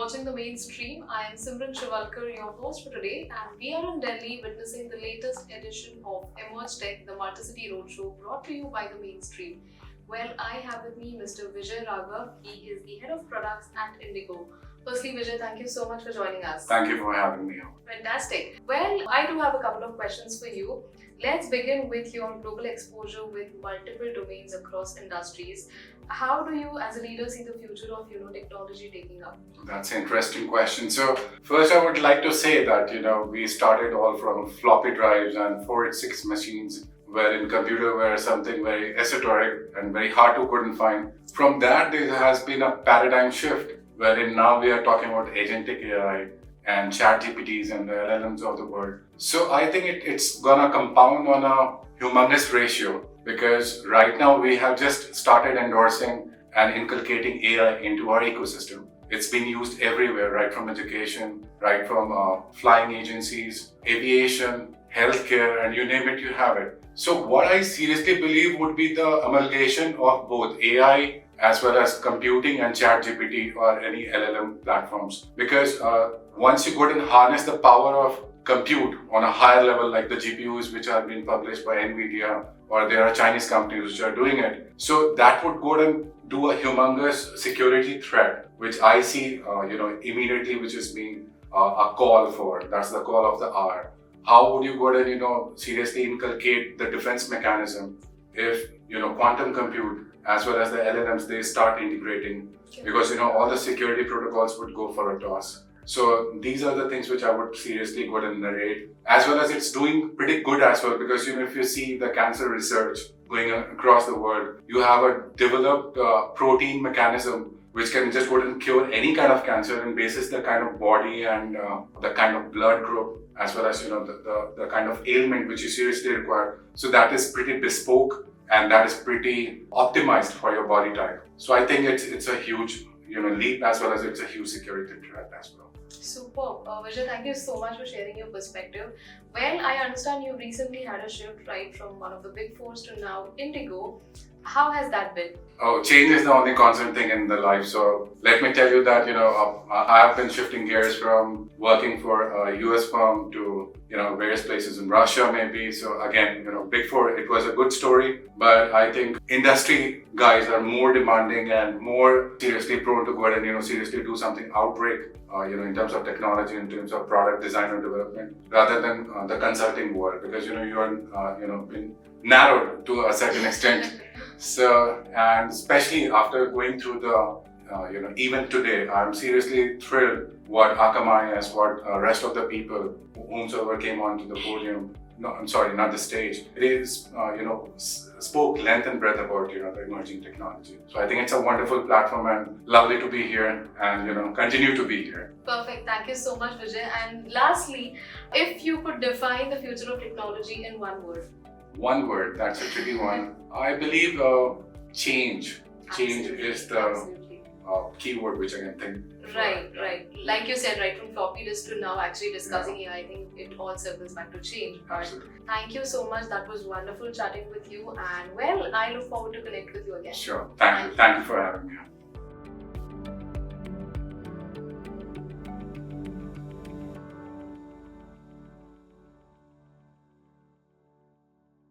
watching The Mainstream. I am Simran Shiwalkar, your host for today, and we are in Delhi witnessing the latest edition of Emerge Tech, the Multi-City Roadshow, brought to you by The Mainstream. Well, I have with me Mr. Vijay Raghav. He is the head of products at Indigo. Firstly, Vijay, thank you so much for joining us. Thank you for having me. Fantastic. Well, I do have a couple of questions for you. Let's begin with your global exposure with multiple domains across industries. How do you, as a leader, see the future of technology taking up? That's an interesting question. So first, I would like to say that we started all from floppy drives and 486 machines, wherein computer were something very esoteric and very hard to couldn't find. From that, there has been a paradigm shift, wherein now we are talking about agentic AI and chat GPTs and the LLMs of the world. So I think it's gonna compound on a humongous ratio, because right now we have just started endorsing and inculcating AI into our ecosystem. It's been used everywhere, right from education, right from flying agencies, aviation, healthcare, and you name it, you have it. So what I seriously believe would be the amalgamation of both AI as well as computing and chat GPT or any LLM platforms. Because once you go and harness the power of compute on a higher level, like the GPUs which are being published by NVIDIA, or there are Chinese companies which are doing it, so that would go and do a humongous security threat, which I see immediately, which is being a call for. That's the call of the hour. How would you go and seriously inculcate the defense mechanism if quantum compute as well as the LLMs, they start integrating, because all the security protocols would go for a toss. So these are the things which I would seriously go and narrate, as well as it's doing pretty good as well, because if you see the cancer research going across the world, you have a developed protein mechanism which can just go and cure any kind of cancer and basis the kind of body and the kind of blood group, as well as the kind of ailment which you seriously require. So that is pretty bespoke and that is pretty optimized for your body type. So I think it's a huge leap, as well as it's a huge security threat as well. Superb. Vijay, thank you so much for sharing your perspective. Well, I understand you recently had a shift right from one of the big fours to now Indigo. How has that been? Oh, change is the only constant thing in the life. So let me tell you that I have been shifting gears from working for a US firm to various places in Russia maybe. So again, Big Four, it was a good story, but I think industry guys are more demanding and more seriously prone to go ahead and seriously do something outbreak. In terms of technology, in terms of product design or development, rather than the consulting world, because you are been narrowed to a certain extent. So, and especially after going through the even today, I'm seriously thrilled what Akamai as what rest of the people whomsoever came onto the podium. No, I'm sorry, not the stage. It is spoke length and breadth about the emerging technology. So I think it's a wonderful platform and lovely to be here and continue to be here. Perfect. Thank you so much, Vijay. And lastly, if you could define the future of technology in one word. One word, that's a tricky one. I believe change. Change is the keyword which I can think. Right. Like you said, right from floppy disk to now actually discussing AI, I think it all circles back to change. But Absolutely. Thank you so much. That was wonderful chatting with you. And well, I look forward to connect with you again. Sure. Thank you for having me.